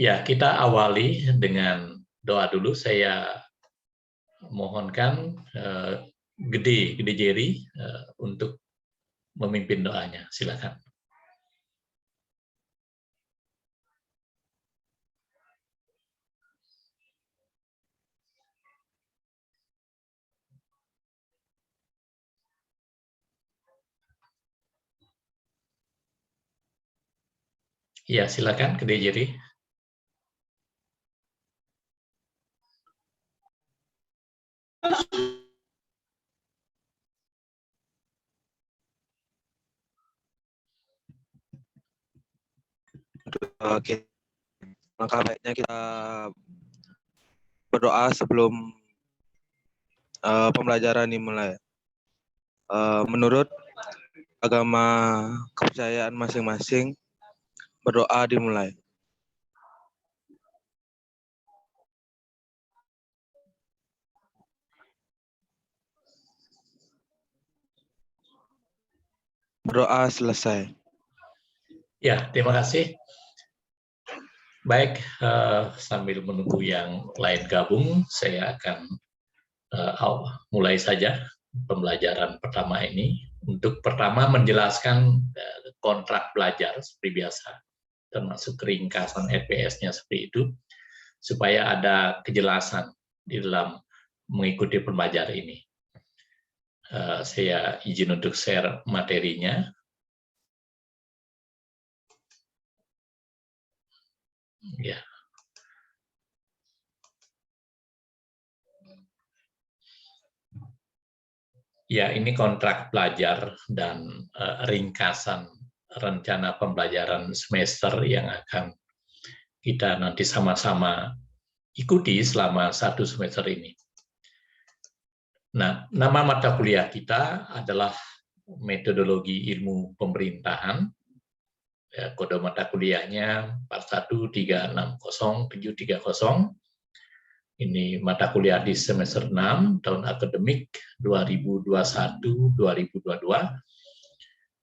Ya, kita awali dengan doa dulu. Saya mohonkan Gede Jerry untuk memimpin doanya. Silakan. Ya, silakan Gede Jerry. Oke, langkah baiknya kita berdoa sebelum pembelajaran dimulai. Menurut agama kepercayaan masing-masing, berdoa dimulai. Berdoa selesai. Ya, terima kasih. Baik, sambil menunggu yang lain gabung, saya akan mulai saja pembelajaran pertama ini. Untuk pertama menjelaskan kontrak belajar seperti biasa, termasuk ringkasan EPS-nya seperti itu, supaya ada kejelasan di dalam mengikuti pembelajaran ini. Saya izin untuk share materinya. Ya. Ya, ini kontrak belajar dan ringkasan rencana pembelajaran semester yang akan kita nanti sama-sama ikuti selama 1 semester ini. Nah, nama mata kuliah kita adalah Metodologi Ilmu Pemerintahan. Ya, kode mata kuliahnya 413600730. Ini mata kuliah di semester 6 tahun akademik 2021-2022.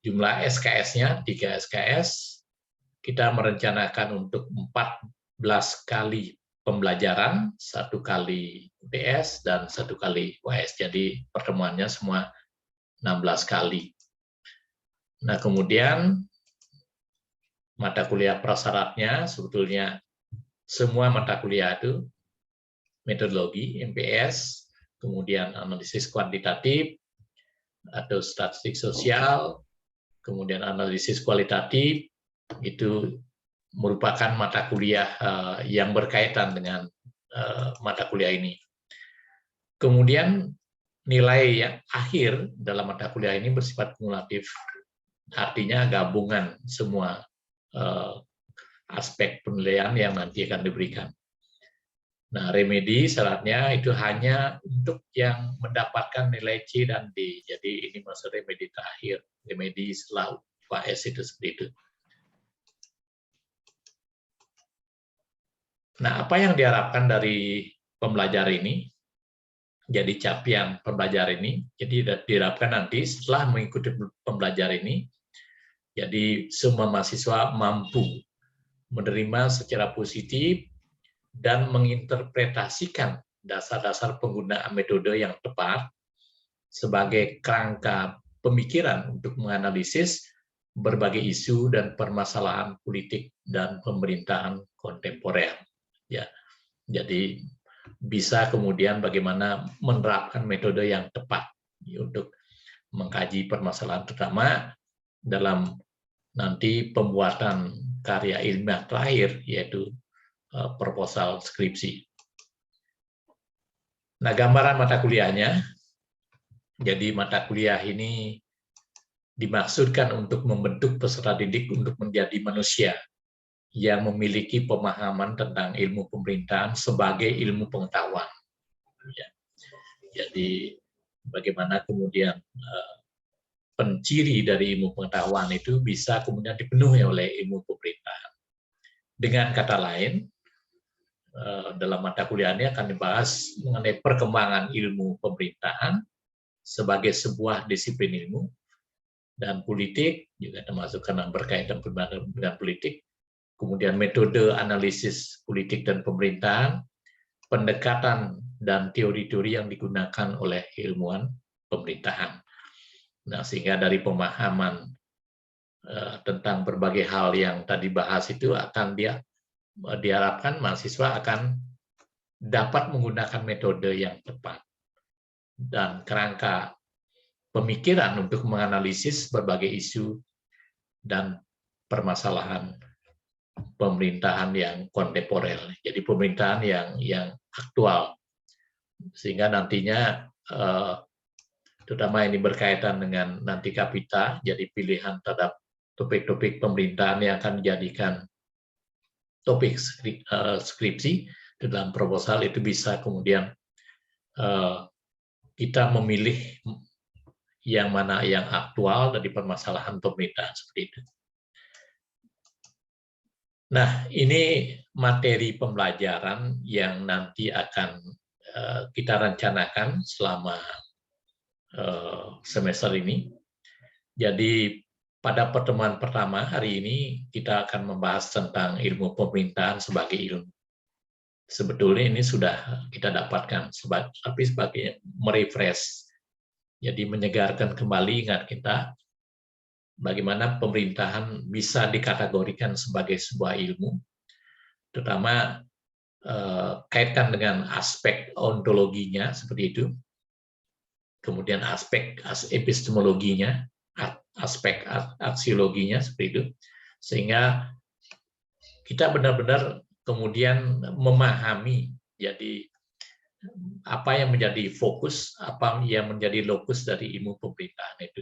Jumlah SKS-nya 3 SKS. Kita merencanakan untuk 14 kali pembelajaran, 1 kali PS dan 1 kali UAS. Jadi pertemuannya semua 16 kali. Nah, kemudian mata kuliah prasyaratnya sebetulnya semua mata kuliah itu metodologi, MPS, kemudian analisis kuantitatif atau statistik sosial, kemudian analisis kualitatif, itu merupakan mata kuliah yang berkaitan dengan mata kuliah ini. Kemudian nilai yang akhir dalam mata kuliah ini bersifat kumulatif, artinya gabungan semua aspek penilaian yang nanti akan diberikan. Nah, remedi syaratnya itu hanya untuk yang mendapatkan nilai C dan D. Jadi ini maksud remedi terakhir, remedi setelah UAS itu seperti itu. Nah, apa yang diharapkan dari pembelajaran ini? Jadi capaian pembelajaran ini, jadi diharapkan nanti setelah mengikuti pembelajaran ini, jadi semua mahasiswa mampu menerima secara positif dan menginterpretasikan dasar-dasar penggunaan metode yang tepat sebagai kerangka pemikiran untuk menganalisis berbagai isu dan permasalahan politik dan pemerintahan kontemporer. Ya, jadi bisa kemudian bagaimana menerapkan metode yang tepat untuk mengkaji permasalahan, terutama dalam nanti pembuatan karya ilmiah terakhir, yaitu proposal skripsi. Nah, gambaran mata kuliahnya, jadi mata kuliah ini dimaksudkan untuk membentuk peserta didik untuk menjadi manusia yang memiliki pemahaman tentang ilmu pemerintahan sebagai ilmu pengetahuan. Ya. Jadi bagaimana kemudian penciri dari ilmu pengetahuan itu bisa kemudian dipenuhi oleh ilmu pemerintahan. Dengan kata lain, dalam mata kuliah ini akan dibahas mengenai perkembangan ilmu pemerintahan sebagai sebuah disiplin ilmu, dan politik juga termasuk karena berkaitan dengan politik, kemudian metode analisis politik dan pemerintahan, pendekatan dan teori-teori yang digunakan oleh ilmuwan pemerintahan. Nah, sehingga dari pemahaman tentang berbagai hal yang tadi bahas itu akan diharapkan mahasiswa akan dapat menggunakan metode yang tepat dan kerangka pemikiran untuk menganalisis berbagai isu dan permasalahan pemerintahan yang kontemporer. Jadi pemerintahan yang aktual. Sehingga nantinya terutama ini berkaitan dengan nanti Kapita, jadi pilihan terhadap topik-topik pemerintahan yang akan dijadikan topik skripsi dalam proposal itu bisa kemudian kita memilih yang mana yang aktual dari permasalahan pemerintahan seperti itu. Nah, ini materi pembelajaran yang nanti akan kita rencanakan selama semester ini. Jadi pada pertemuan pertama hari ini kita akan membahas tentang ilmu pemerintahan sebagai ilmu. Sebetulnya ini sudah kita dapatkan, tapi sebagai merefresh. Jadi menyegarkan kembali ingat kita bagaimana pemerintahan bisa dikategorikan sebagai sebuah ilmu, terutama kaitkan dengan aspek ontologinya seperti itu, kemudian aspek epistemologinya, aspek aksiologinya seperti itu, sehingga kita benar-benar kemudian memahami jadi apa yang menjadi fokus, apa yang menjadi lokus dari ilmu pemerintahan itu.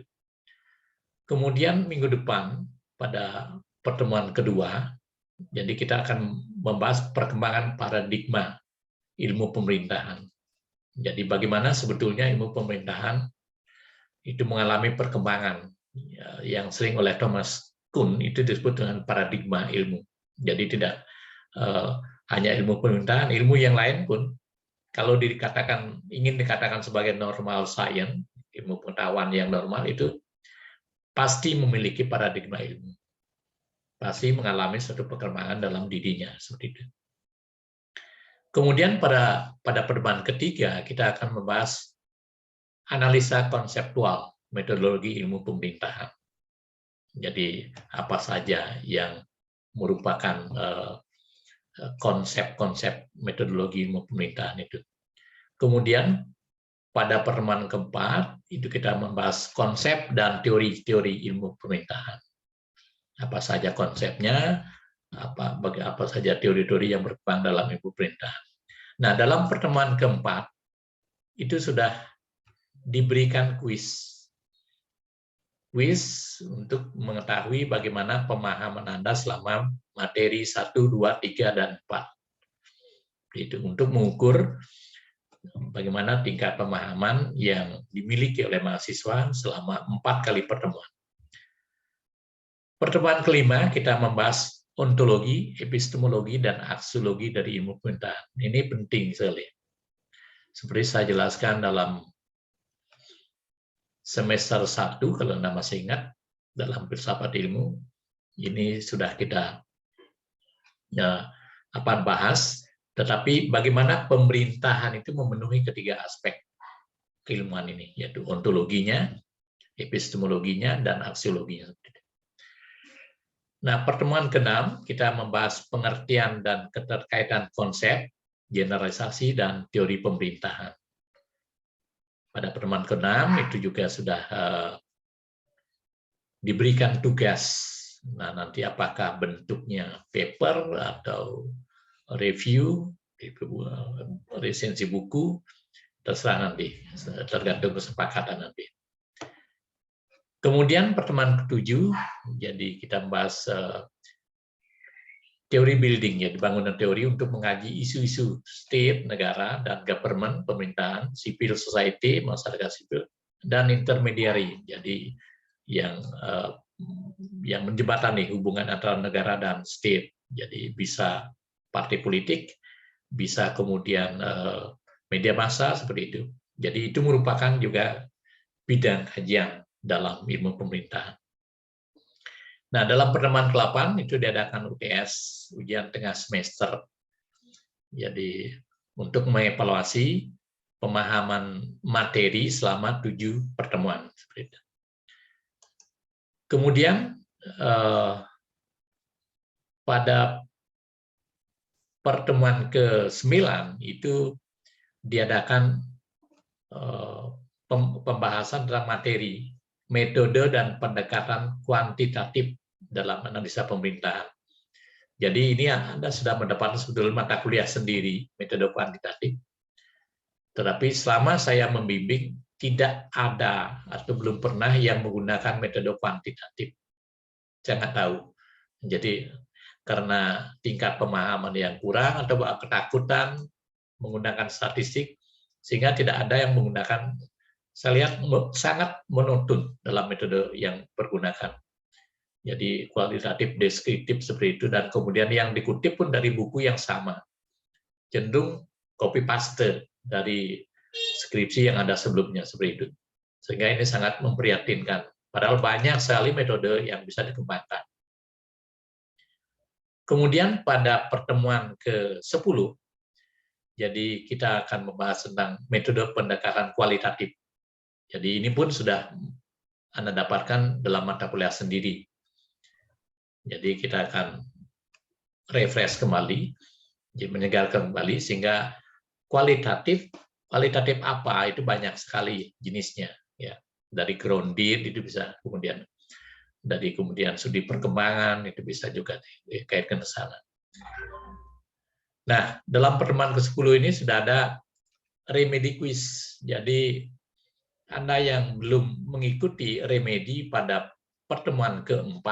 Kemudian minggu depan pada pertemuan kedua, jadi kita akan membahas perkembangan paradigma ilmu pemerintahan. Jadi bagaimana sebetulnya ilmu pemerintahan itu mengalami perkembangan yang sering oleh Thomas Kuhn itu disebut dengan paradigma ilmu. Jadi tidak hanya ilmu pemerintahan, ilmu yang lain pun kalau ingin dikatakan sebagai normal science, ilmu pengetahuan yang normal itu pasti memiliki paradigma ilmu. Pasti mengalami suatu perkembangan dalam dirinya seperti itu. Kemudian pada pertemuan ketiga kita akan membahas analisa konseptual metodologi ilmu pemerintahan. Jadi apa saja yang merupakan konsep-konsep metodologi ilmu pemerintahan itu. Kemudian pada pertemuan keempat itu kita membahas konsep dan teori-teori ilmu pemerintahan. Apa saja konsepnya, apa saja teori-teori yang berkembang dalam ilmu pemerintahan. Nah, dalam pertemuan keempat itu sudah diberikan kuis untuk mengetahui bagaimana pemahaman Anda selama materi 1, 2, 3, dan 4. Itu untuk mengukur bagaimana tingkat pemahaman yang dimiliki oleh mahasiswa selama 4 kali pertemuan. Pertemuan kelima kita membahas ontologi, epistemologi, dan aksiologi dari ilmu pemerintahan. Ini penting sekali. Seperti saya jelaskan dalam semester 1, kalau Anda masih ingat, dalam filsafat ilmu, ini sudah kita bahas, tetapi bagaimana pemerintahan itu memenuhi ketiga aspek keilmuan ini, yaitu ontologinya, epistemologinya, dan aksiologinya. Nah, pertemuan ke-6 kita membahas pengertian dan keterkaitan konsep, generalisasi, dan teori pemerintahan. Pada pertemuan ke-6 itu juga sudah diberikan tugas. Nah, nanti apakah bentuknya paper atau review, resensi buku, terserah nanti, tergantung kesepakatan nanti. Kemudian pertemuan ke-7, jadi kita membahas teori building, ya, bangunan teori untuk mengkaji isu-isu state, negara, dan government, pemerintahan, civil society, masyarakat sipil, dan intermediary, jadi yang menjembatani hubungan antara negara dan state. Jadi bisa partai politik, bisa kemudian media massa seperti itu. Jadi itu merupakan juga bidang kajian dalam ilmu pemerintahan. Nah, dalam pertemuan ke-8 itu diadakan UTS, ujian tengah semester. Jadi untuk mengevaluasi pemahaman materi selama 7 pertemuan. Kemudian pada pertemuan ke-9 itu diadakan pembahasan tentang materi, metode dan pendekatan kuantitatif dalam analisa pemerintahan. Jadi ini Anda sudah mendapatkan sebetulnya mata kuliah sendiri, metode kuantitatif. Tetapi selama saya membimbing, tidak ada atau belum pernah yang menggunakan metode kuantitatif. Saya nggak tahu. Jadi karena tingkat pemahaman yang kurang atau ketakutan menggunakan statistik, sehingga tidak ada yang menggunakan, saya lihat sangat monoton dalam metode yang pergunakan. Jadi kualitatif, deskriptif seperti itu, dan kemudian yang dikutip pun dari buku yang sama. Cenderung copy paste dari skripsi yang ada sebelumnya seperti itu. Sehingga ini sangat memprihatinkan. Padahal banyak sekali metode yang bisa dikembangkan. Kemudian pada pertemuan ke-10, jadi kita akan membahas tentang metode pendekatan kualitatif. Jadi ini pun sudah Anda dapatkan dalam mata kuliah sendiri. Jadi kita akan refresh kembali, jadi menyegarkan kembali, sehingga kualitatif apa itu banyak sekali jenisnya. Ya, dari grounded itu bisa kemudian studi perkembangan itu bisa juga dikaitkan ke sana. Nah, dalam pertemuan ke-10 ini sudah ada remedi quiz. Jadi Anda yang belum mengikuti remedi pada pertemuan ke-4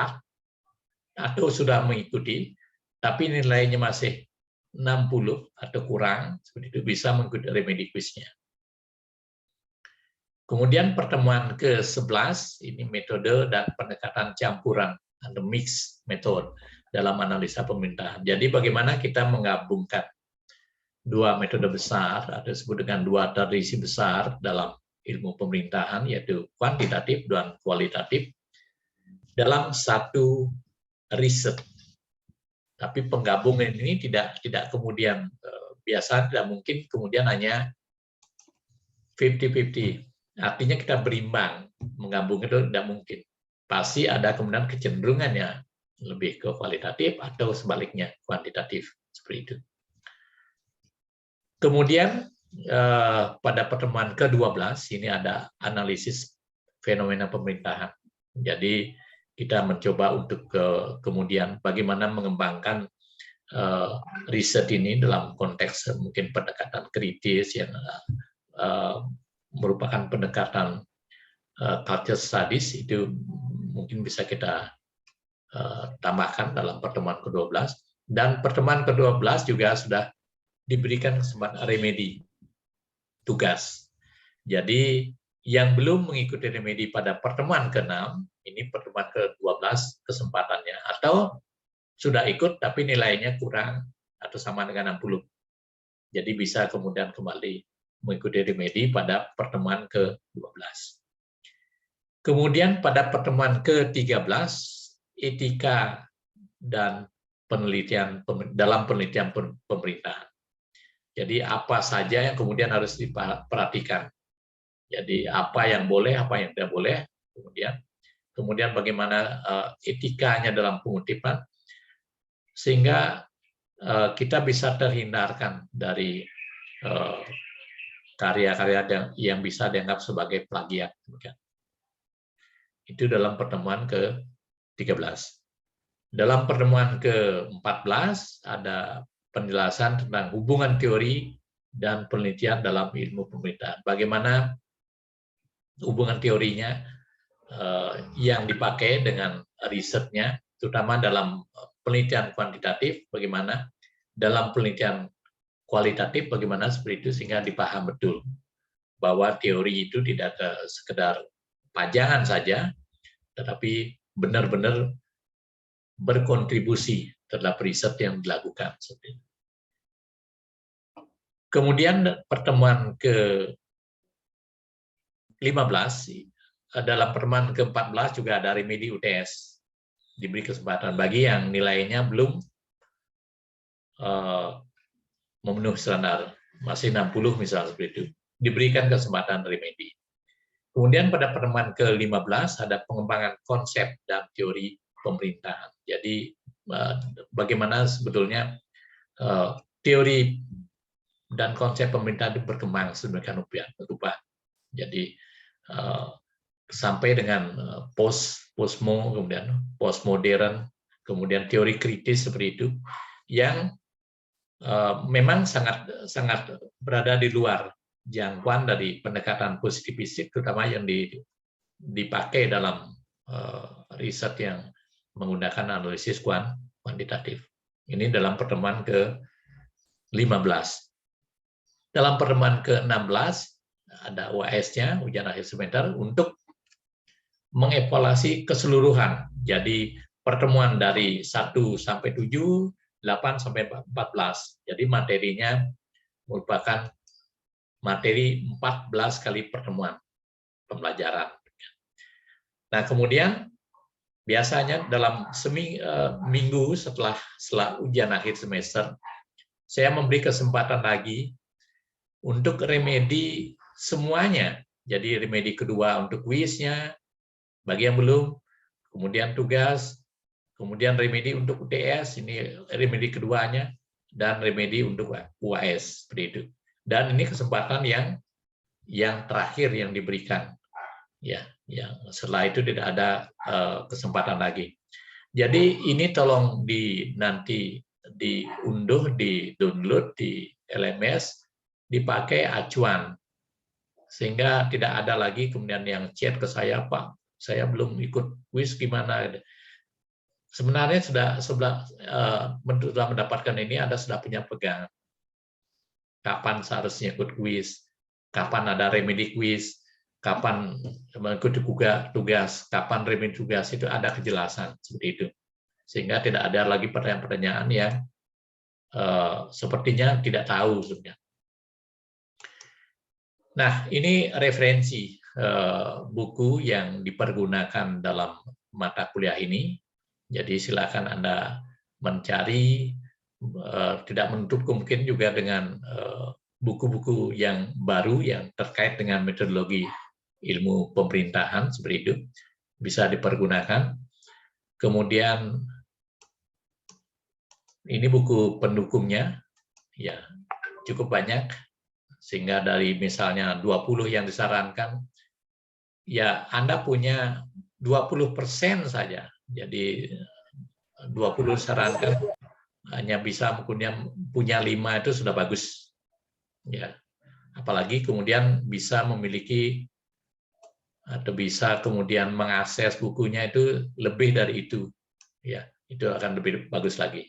atau sudah mengikuti tapi nilainya masih 60 atau kurang, seperti itu bisa mengikuti remedi quiznya. Kemudian pertemuan ke-11 ini metode dan pendekatan campuran atau mix method dalam analisa pemerintahan. Jadi bagaimana kita menggabungkan dua metode besar atau disebut dengan dua tradisi besar dalam ilmu pemerintahan, yaitu kuantitatif dan kualitatif, dalam satu riset. Tapi penggabungan ini tidak kemudian biasa, tidak mungkin kemudian hanya 50-50. Artinya kita berimbang, menggabung itu tidak mungkin. Pasti ada kemudian kecenderungannya lebih ke kualitatif atau sebaliknya kuantitatif, seperti itu. Kemudian pada pertemuan ke-12 ini ada analisis fenomena pemerintahan. Jadi kita mencoba untuk kemudian bagaimana mengembangkan riset ini dalam konteks mungkin pendekatan kritis yang merupakan pendekatan culture studies, itu mungkin bisa kita tambahkan dalam pertemuan ke-12. Dan pertemuan ke-12 juga sudah diberikan kesempatan remedi tugas. Jadi yang belum mengikuti remedi pada pertemuan ke-6, ini pertemuan ke-12 kesempatannya, atau sudah ikut tapi nilainya kurang atau sama dengan 60. Jadi bisa kemudian kembali mengikuti remedi pada pertemuan ke-12. Kemudian pada pertemuan ke-13, etika dan penelitian dalam penelitian pemerintahan. Jadi apa saja yang kemudian harus diperhatikan. Jadi apa yang boleh, apa yang tidak boleh, kemudian bagaimana etikanya dalam pengutipan, sehingga kita bisa terhindarkan dari karya-karya yang bisa dianggap sebagai plagiat. Itu dalam pertemuan ke-13. Dalam pertemuan ke-14 ada penjelasan tentang hubungan teori dan penelitian dalam ilmu pemerintahan. Bagaimana hubungan teorinya yang dipakai dengan risetnya, terutama dalam penelitian kuantitatif, bagaimana dalam penelitian kualitatif, bagaimana seperti itu, sehingga dipaham betul bahwa teori itu tidak sekedar pajangan saja, tetapi benar-benar berkontribusi terhadap riset yang dilakukan. Kemudian pertemuan ke-15, dalam pertemuan ke-14 juga ada remedi UTS. diberi kesempatan. Bagi yang nilainya belum memenuhi standar, masih 60 misalnya seperti itu, diberikan kesempatan remedi. Kemudian pada pertemuan ke-15 ada pengembangan konsep dan teori pemerintahan. Jadi bagaimana sebetulnya teori dan konsep pemerintahan itu berkembang sedemikian rupa. Jadi sampai dengan postmo, kemudian postmodern, kemudian teori kritis seperti itu, yang memang sangat berada di luar jangkauan dari pendekatan positivistik, terutama yang dipakai dalam riset yang menggunakan analisis kuantitatif. Ini dalam pertemuan ke-15. Dalam pertemuan ke-16 ada UAS-nya, ujian akhir semester, untuk mengevaluasi keseluruhan. Jadi pertemuan dari 1 sampai 7, 8 sampai 14. Jadi materinya merupakan materi 14 kali pertemuan pembelajaran. Nah, kemudian biasanya dalam seminggu setelah ujian akhir semester, saya memberi kesempatan lagi untuk remedi semuanya. Jadi remedi kedua untuk kuisnya, bagi yang belum, kemudian tugas, kemudian remedi untuk UTS, ini remedi keduanya, dan remedi untuk UAS, seperti itu. Dan ini kesempatan yang terakhir yang diberikan, ya, yang setelah itu tidak ada kesempatan lagi. Jadi ini tolong nanti diunduh, di download di LMS, dipakai acuan, sehingga tidak ada lagi kemudian yang chat ke saya, Pak, saya belum ikut kuis gimana. Sebenarnya sudah mendapatkan ini, Anda sudah punya pegangan. Kapan seharusnya ikut kuis, kapan ada remedi kuis, kapan mengikuti tugas, kapan remedi tugas, itu ada kejelasan seperti itu. Sehingga tidak ada lagi pertanyaan-pertanyaan yang sepertinya tidak tahu sebenarnya. Nah, ini referensi buku yang dipergunakan dalam mata kuliah ini. Jadi silakan Anda mencari, tidak menutup kemungkinan juga dengan buku-buku yang baru yang terkait dengan metodologi ilmu pemerintahan seperti itu, bisa dipergunakan. Kemudian ini buku pendukungnya, ya cukup banyak, sehingga dari misalnya 20 yang disarankan, ya Anda punya 20% saja. Jadi 20 disarankan, hanya bisa punya 5 itu sudah bagus, ya. Apalagi kemudian bisa memiliki atau bisa kemudian mengakses bukunya itu lebih dari itu, ya, itu akan lebih bagus lagi.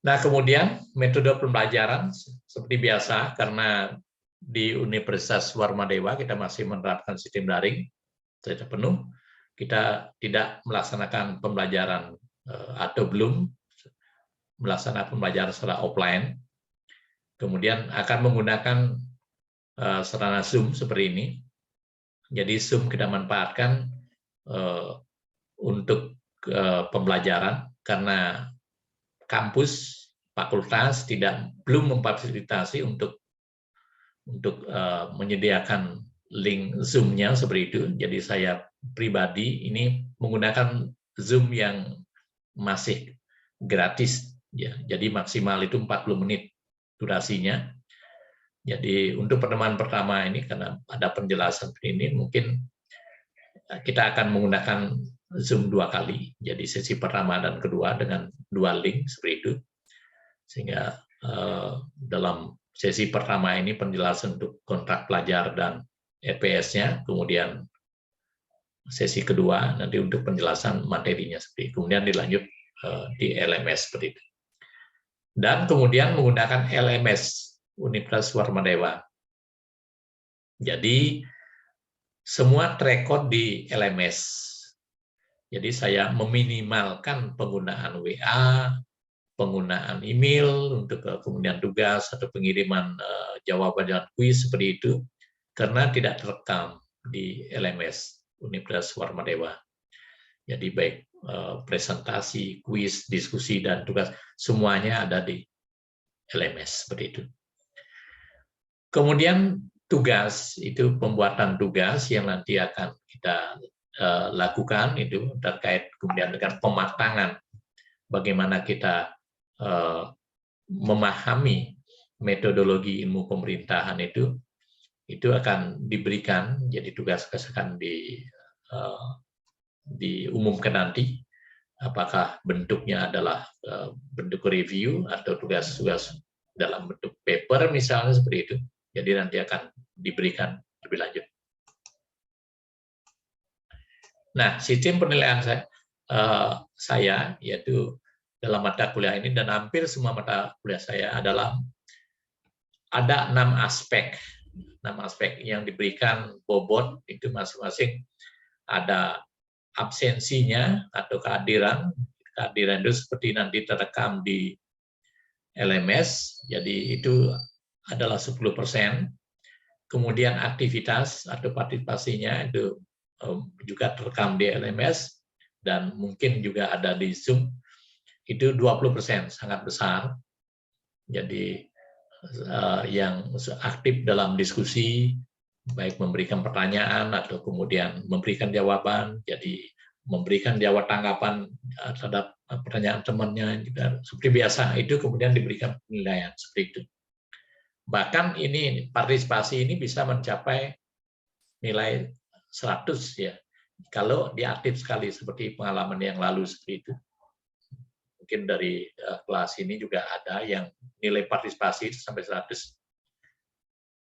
Nah, kemudian metode pembelajaran seperti biasa, karena di Universitas Warmadewa kita masih menerapkan sistem daring secara penuh, kita tidak melaksanakan pembelajaran atau belum melaksanakan pembelajaran secara offline, kemudian akan menggunakan sarana Zoom seperti ini. Jadi Zoom kita manfaatkan untuk pembelajaran karena kampus, fakultas belum memfasilitasi untuk menyediakan link Zoom-nya seperti itu. Jadi saya pribadi ini menggunakan Zoom yang masih gratis, ya. Jadi maksimal itu 40 menit durasinya. Jadi untuk pertemuan pertama ini, karena ada penjelasan ini, mungkin kita akan menggunakan Zoom 2 kali. Jadi sesi pertama dan kedua dengan 2 link seperti itu. Sehingga dalam sesi pertama ini penjelasan untuk kontrak pelajar dan EPS-nya, kemudian sesi kedua nanti untuk penjelasan materinya seperti itu. Kemudian dilanjut di LMS seperti itu. Dan kemudian menggunakan LMS Universitas Warmadewa. Jadi semua terekod di LMS. Jadi saya meminimalkan penggunaan WA, penggunaan email untuk kemudian tugas atau pengiriman jawaban dan kuis seperti itu, karena tidak terekam di LMS Universitas Warmadewa. Jadi baik presentasi, kuis, diskusi, dan tugas, semuanya ada di LMS seperti itu. Kemudian tugas, itu pembuatan tugas yang nanti akan kita lakukan, itu terkait kemudian dengan pematangan bagaimana kita memahami metodologi ilmu pemerintahan itu akan diberikan, jadi tugas akan diumumkan nanti, apakah bentuknya adalah bentuk review atau tugas-tugas dalam bentuk paper misalnya seperti itu. Jadi nanti akan diberikan lebih lanjut. Nah, sistem penilaian saya yaitu dalam mata kuliah ini dan hampir semua mata kuliah saya adalah ada 6 aspek yang diberikan bobot, itu masing-masing ada absensinya atau kehadiran itu seperti nanti terekam di LMS, jadi itu adalah 10%. Kemudian aktivitas atau partisipasinya itu juga terekam di LMS dan mungkin juga ada di Zoom, itu 20%, sangat besar. Jadi yang aktif dalam diskusi, baik memberikan pertanyaan atau kemudian memberikan jawaban, jadi memberikan jawab tanggapan terhadap pertanyaan temannya juga seperti biasa, itu kemudian diberikan penilaian seperti itu. Bahkan ini partisipasi ini bisa mencapai nilai 100 ya, kalau dia aktif sekali seperti pengalaman yang lalu seperti itu. Mungkin dari kelas ini juga ada yang nilai partisipasi itu sampai 100.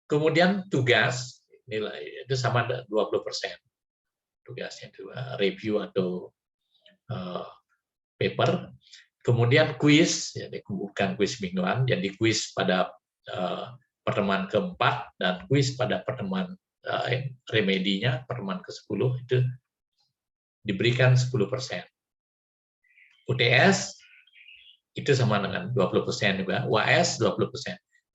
Kemudian tugas, nilai itu sama 20%. Tugasnya itu review atau paper. Kemudian kuis, jadi bukan kuis mingguan, jadi kuis pada pertemuan keempat dan kuis pada pertemuan remedinya, pertemuan ke-10 itu diberikan 10%. UTS itu sama dengan 20% juga, UAS 20%.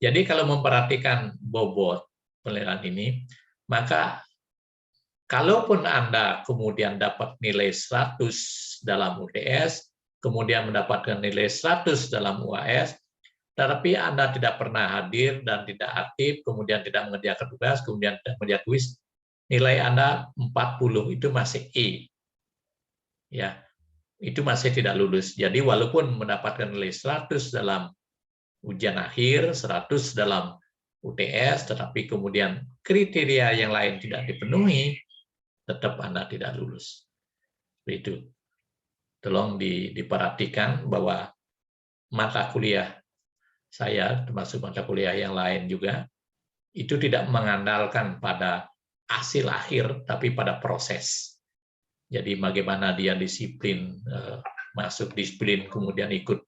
Jadi kalau memperhatikan bobot penilaian ini, maka kalaupun Anda kemudian dapat nilai 100 dalam UTS, kemudian mendapatkan nilai 100 dalam UAS, tetapi Anda tidak pernah hadir dan tidak aktif, kemudian tidak mengerjakan tugas, kemudian tidak mengerjakan kuis, nilai Anda 40 itu masih E. Ya, itu masih tidak lulus. Jadi walaupun mendapatkan nilai 100 dalam ujian akhir, 100 dalam UTS, tetapi kemudian kriteria yang lain tidak dipenuhi, tetap Anda tidak lulus. Itu. Tolong diperhatikan bahwa mata kuliah saya, termasuk mata kuliah yang lain juga, itu tidak mengandalkan pada hasil akhir, tapi pada proses. Jadi bagaimana dia disiplin, masuk disiplin, kemudian ikut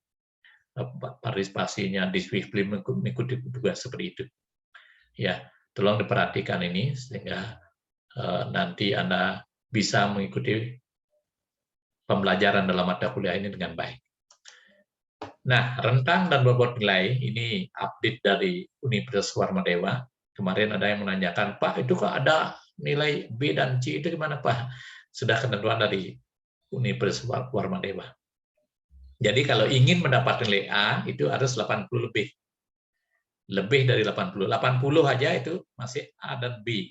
partisipasinya, disiplin mengikuti tugas seperti itu. Ya, tolong diperhatikan ini, sehingga nanti Anda bisa mengikuti pembelajaran dalam mata kuliah ini dengan baik. Nah, rentang dan bobot nilai ini update dari Universitas Warmadewa. Kemarin ada yang menanyakan, Pak, itu kok ada nilai B dan C itu gimana, Pak? Sudah ketentuan dari Universitas Warmadewa. Jadi kalau ingin mendapatkan nilai A, itu harus 80 lebih. Lebih dari 80. 80 aja itu masih A dan B.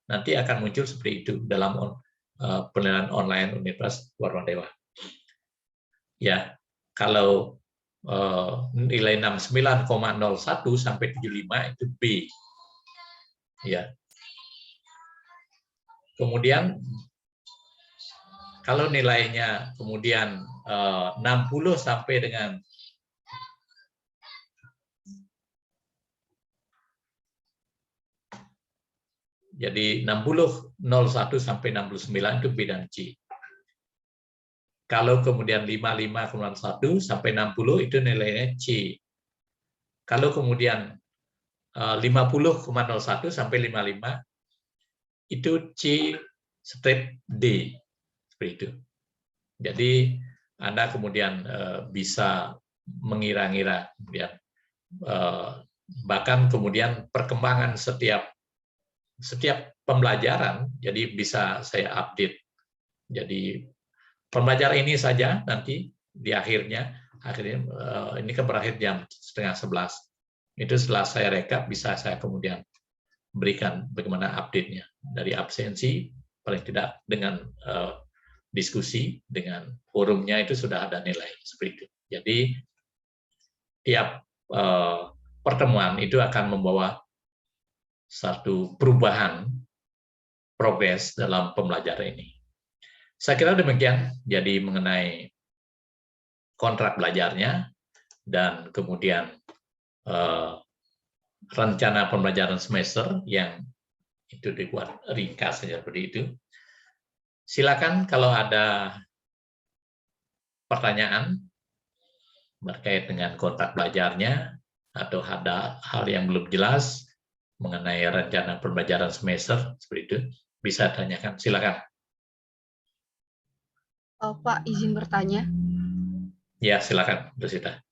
Nanti akan muncul seperti itu dalam penilaian online Universitas Warmadewa. Ya, kalau nilai 69,01 sampai 75 itu B. Ya. Kemudian kalau nilainya kemudian 60 sampai dengan jadi 60, 01 sampai 69 itu B dan C. Kalau kemudian 55,1 sampai 60 itu nilainya C. Kalau kemudian 50,01 sampai 55 itu C strip D. Seperti itu. Jadi Anda kemudian bisa mengira-ngira, kemudian bahkan kemudian perkembangan setiap pembelajaran, jadi bisa saya update. Jadi Pembelajaran ini saja nanti di akhirnya ini kan berakhir jam 10:30. Itu setelah saya rekap bisa saya kemudian berikan bagaimana update-nya dari absensi, paling tidak dengan diskusi, dengan forumnya itu sudah ada nilai seperti itu. Jadi tiap pertemuan itu akan membawa satu perubahan progres dalam pembelajaran ini. Saya kira demikian, jadi mengenai kontrak belajarnya dan kemudian rencana pembelajaran semester yang itu dibuat ringkas saja seperti itu. Silakan kalau ada pertanyaan berkait dengan kontrak belajarnya atau ada hal yang belum jelas mengenai rencana pembelajaran semester seperti itu, bisa tanyakan. Silakan. Pak, izin bertanya. Ya, silakan, Rosita.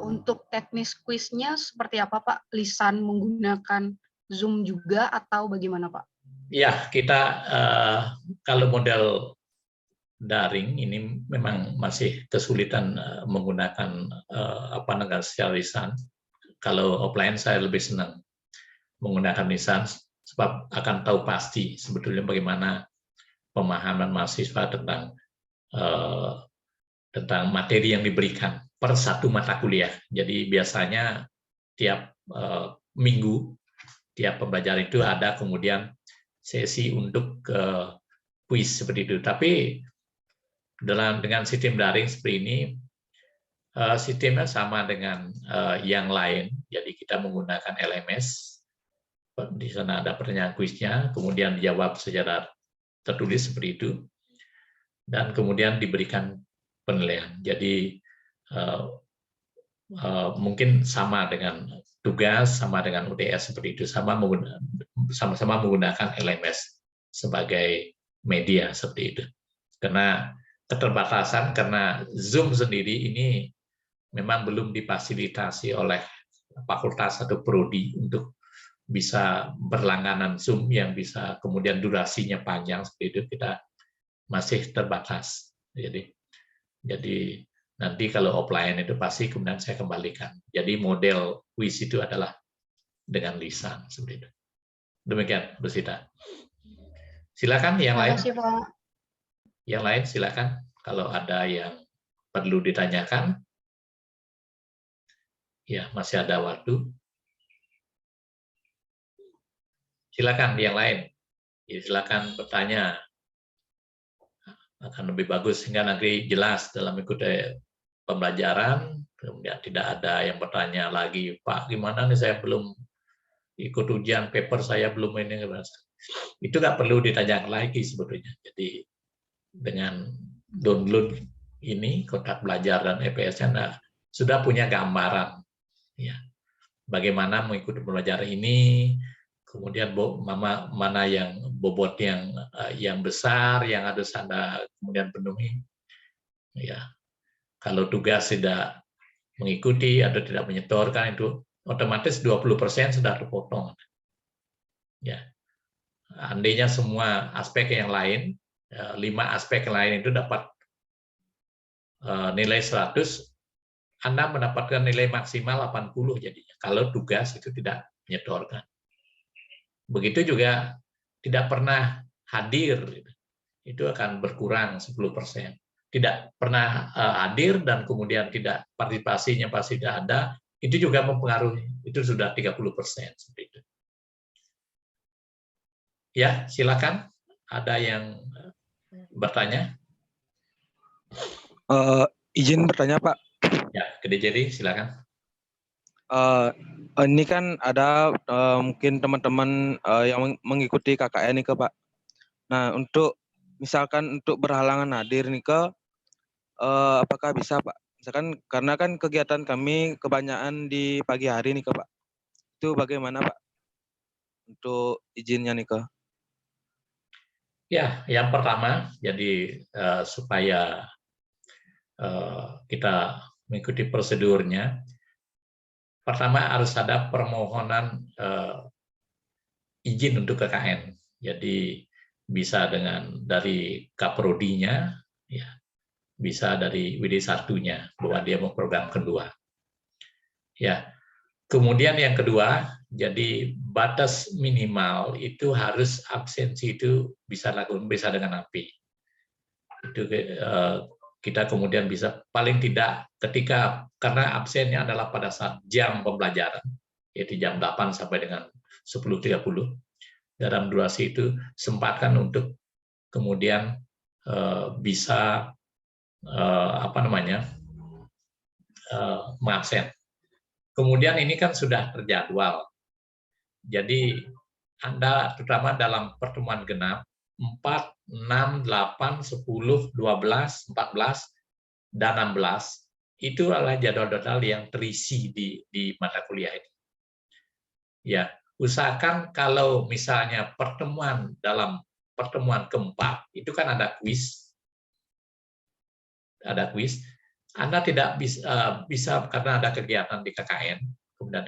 Untuk teknis kuisnya seperti apa, Pak? Lisan menggunakan Zoom juga atau bagaimana, Pak? Ya, kita kalau model daring ini memang masih kesulitan menggunakan secara lisan. Kalau offline saya lebih senang menggunakan lisan sebab akan tahu pasti sebetulnya bagaimana pemahaman mahasiswa tentang materi yang diberikan per satu mata kuliah. Jadi biasanya tiap minggu, tiap pembelajaran itu ada kemudian sesi untuk kuis seperti itu. Tapi dengan sistem daring seperti ini, sistemnya sama dengan yang lain. Jadi kita menggunakan LMS. Di sana ada pertanyaan kuisnya, kemudian dijawab secara tertulis seperti itu, dan kemudian diberikan penilaian. Jadi mungkin sama dengan tugas, sama dengan UTS seperti itu, sama-sama menggunakan LMS sebagai media seperti itu. Karena keterbatasan, karena Zoom sendiri ini memang belum difasilitasi oleh fakultas atau prodi untuk bisa berlangganan Zoom yang bisa kemudian durasinya panjang seperti itu, kita masih terbatas. Jadi nanti kalau offline itu pasti kemudian saya kembalikan. Jadi model kuis itu adalah dengan lisan seperti itu. Demikian, Rosita. Silakan yang lain. Terima kasih, Pak. Yang lain silakan kalau ada yang perlu ditanyakan. Ya, masih ada waktu. Silakan yang lain. Ya, silakan bertanya. Akan lebih bagus sehingga nanti jelas dalam ikuti pembelajaran. Kemudian tidak ada yang bertanya lagi, Pak, gimana nih saya belum ikut ujian, paper saya belum ini. Itu nggak perlu ditanyakan lagi sebetulnya. Jadi dengan download ini, kotak belajar dan EPS-nya sudah punya gambaran. Ya, bagaimana mengikuti pembelajaran ini, kemudian mana yang bobot yang besar, yang harus Anda kemudian penuhi. Ya, kalau tugas tidak mengikuti atau tidak menyetorkan itu otomatis 20% sudah terpotong. Ya, andainya semua aspek yang lain, 5 aspek yang lain itu dapat nilai 100, Anda mendapatkan nilai maksimal 80 jadinya. Kalau tugas itu tidak menyetorkan. Begitu juga tidak pernah hadir, itu akan berkurang 10%. Tidak pernah hadir dan kemudian tidak partisipasinya pasti tidak ada, itu juga mempengaruhi. Itu sudah 30% seperti itu. Ya, silakan. Ada yang bertanya? Izin bertanya, Pak. Ya, Gede Jerry, silakan. Ini kan ada mungkin teman-teman yang mengikuti KKN nih, Pak. Nah, misalkan untuk berhalangan hadir nih, apakah bisa, Pak? Misalkan karena kan kegiatan kami kebanyakan di pagi hari nih, Pak. Itu bagaimana, Pak? Untuk izinnya nih, Ya, yang pertama, jadi supaya kita mengikuti prosedurnya, pertama harus ada permohonan izin untuk KKN. Jadi bisa dari Kaprodinya, ya, bisa dari WD1-nya bahwa dia mau program kedua. Ya, kemudian yang kedua, jadi batas minimal itu harus absensi itu bisa dengan API. Itu kita kemudian bisa paling tidak karena absennya adalah pada saat jam pembelajaran, yaitu jam 8 sampai dengan 10.30. Dalam durasi itu sempatkan untuk kemudian bisa mengabsen. Kemudian ini kan sudah terjadwal. Jadi Anda terutama dalam pertemuan genap 4, 6, 8, 10, 12, 14, dan 16 itu adalah jadwal-jadwal yang terisi di mata kuliah ini. Ya, usahakan kalau misalnya dalam pertemuan keempat itu kan ada kuis. Anda tidak bisa karena ada kegiatan di KKN, kemudian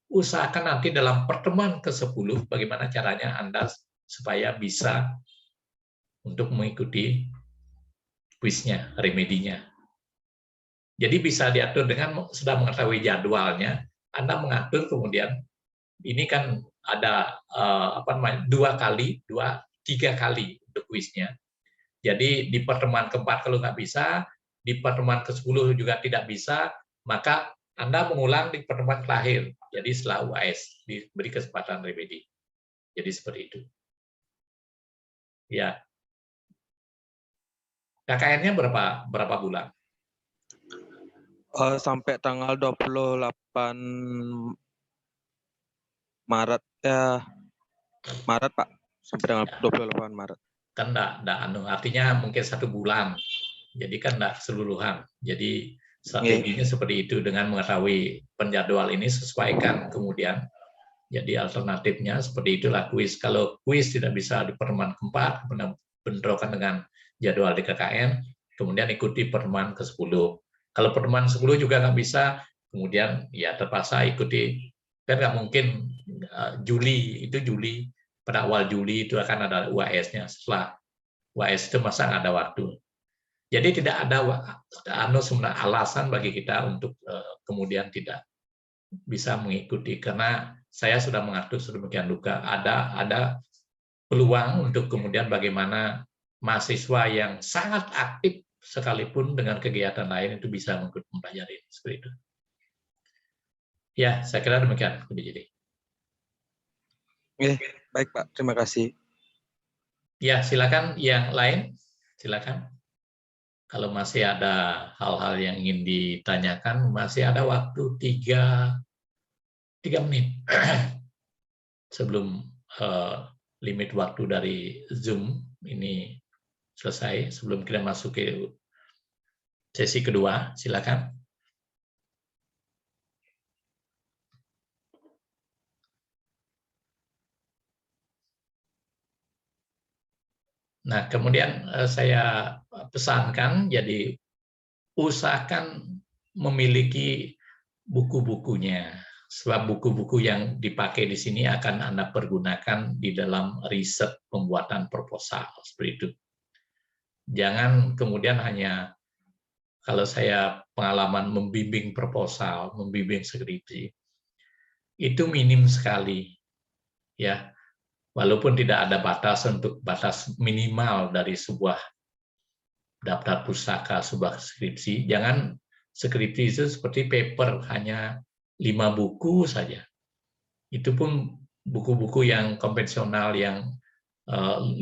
usahakan nanti dalam pertemuan ke-10 bagaimana caranya Anda supaya bisa untuk mengikuti kuisnya, remedinya. Jadi bisa diatur dengan sudah mengetahui jadwalnya, Anda mengatur kemudian ini kan ada 3 kali untuk kuisnya. Jadi di pertemuan keempat kalau nggak bisa, di pertemuan ke-10 juga tidak bisa, maka Anda mengulang di pertemuan terakhir. Jadi setelah UAS diberi kesempatan remedi. Jadi seperti itu. Ya. KKN-nya berapa bulan? Sampai tanggal 28 Maret Maret Pak, sampai tanggal 28 Maret. Kan artinya mungkin 1 bulan. Jadi kan enggak keseluruhan. Jadi strateginya seperti itu, dengan mengetahui penjadwal ini sesuaikan kemudian. Jadi alternatifnya seperti itulah kuis. Kalau kuis tidak bisa di pertemuan keempat, bentrokan dengan jadwal di KKN, kemudian ikuti pertemuan ke-10. Kalau pertemuan 10 juga nggak bisa, kemudian ya terpaksa ikuti. Kan nggak mungkin Juli, pada awal Juli itu akan ada UAS-nya. Setelah UAS itu masa nggak ada waktu. Jadi tidak ada alasan bagi kita untuk kemudian tidak bisa mengikuti, karena saya sudah mengatur sedemikian rupa. Ada peluang untuk kemudian bagaimana mahasiswa yang sangat aktif sekalipun dengan kegiatan lain itu bisa mempelajari seperti itu. Ya, saya kira demikian. Jadi. Baik Pak, terima kasih. Ya, silakan yang lain, silakan. Kalau masih ada hal-hal yang ingin ditanyakan, masih ada waktu 3 menit sebelum limit waktu dari Zoom ini selesai, sebelum kita masuk ke sesi kedua. Silakan. Nah, kemudian saya pesankan, jadi usahakan memiliki buku-bukunya, sebab buku-buku yang dipakai di sini akan Anda pergunakan di dalam riset pembuatan proposal, seperti itu. Jangan kemudian hanya, kalau saya pengalaman membimbing proposal, membimbing skripsi, itu minim sekali, ya. Walaupun tidak ada batas minimal dari sebuah daftar pustaka, sebuah skripsi, jangan skripsi itu seperti paper, hanya 5 buku saja. Itu pun buku-buku yang konvensional yang 15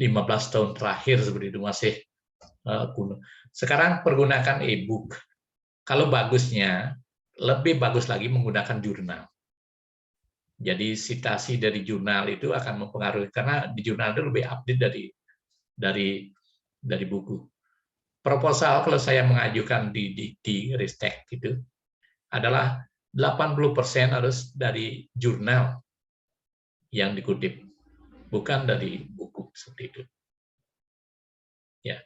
tahun terakhir seperti itu, masih kuno. Sekarang pergunakan e-book. Kalau bagusnya, lebih bagus lagi menggunakan jurnal. Jadi citasi dari jurnal itu akan mempengaruhi, karena di jurnal itu lebih update dari buku. Proposal kalau saya mengajukan di Ristek itu adalah 80% harus dari jurnal yang dikutip, bukan dari buku, seperti itu. Ya,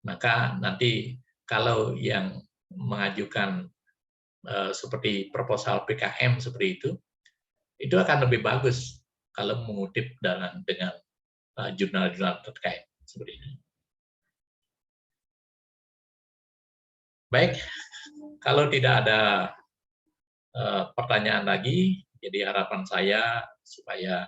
maka nanti kalau yang mengajukan seperti proposal PKM seperti itu akan lebih bagus kalau mengutip dengan jurnal-jurnal terkait. seperti itu. Baik, kalau tidak ada pertanyaan lagi, jadi harapan saya supaya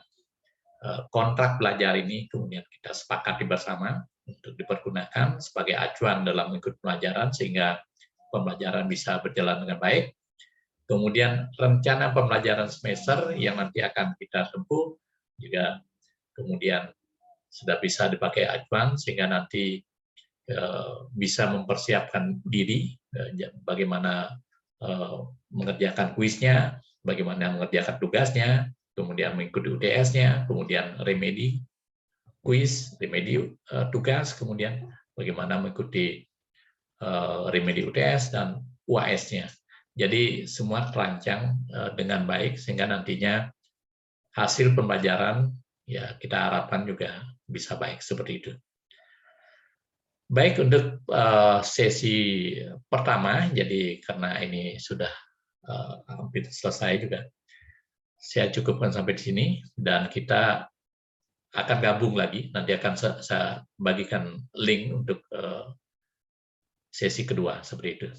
kontrak belajar ini kemudian kita sepakati bersama untuk dipergunakan sebagai acuan dalam mengikuti pelajaran sehingga pembelajaran bisa berjalan dengan baik. Kemudian rencana pembelajaran semester yang nanti akan kita tempuh juga kemudian sudah bisa dipakai acuan sehingga nanti bisa mempersiapkan diri bagaimana mengerjakan kuisnya, bagaimana mengerjakan tugasnya, kemudian mengikuti UTS-nya, kemudian remedi kuis, remedi tugas, kemudian bagaimana mengikuti remedi UTS dan UAS-nya. Jadi semua terancang dengan baik sehingga nantinya hasil pembelajaran ya kita harapkan juga bisa baik seperti itu. Baik, untuk sesi pertama, jadi karena ini sudah hampir selesai juga, saya cukupkan sampai di sini dan kita akan gabung lagi. Nanti akan saya bagikan link untuk sesi kedua seperti itu.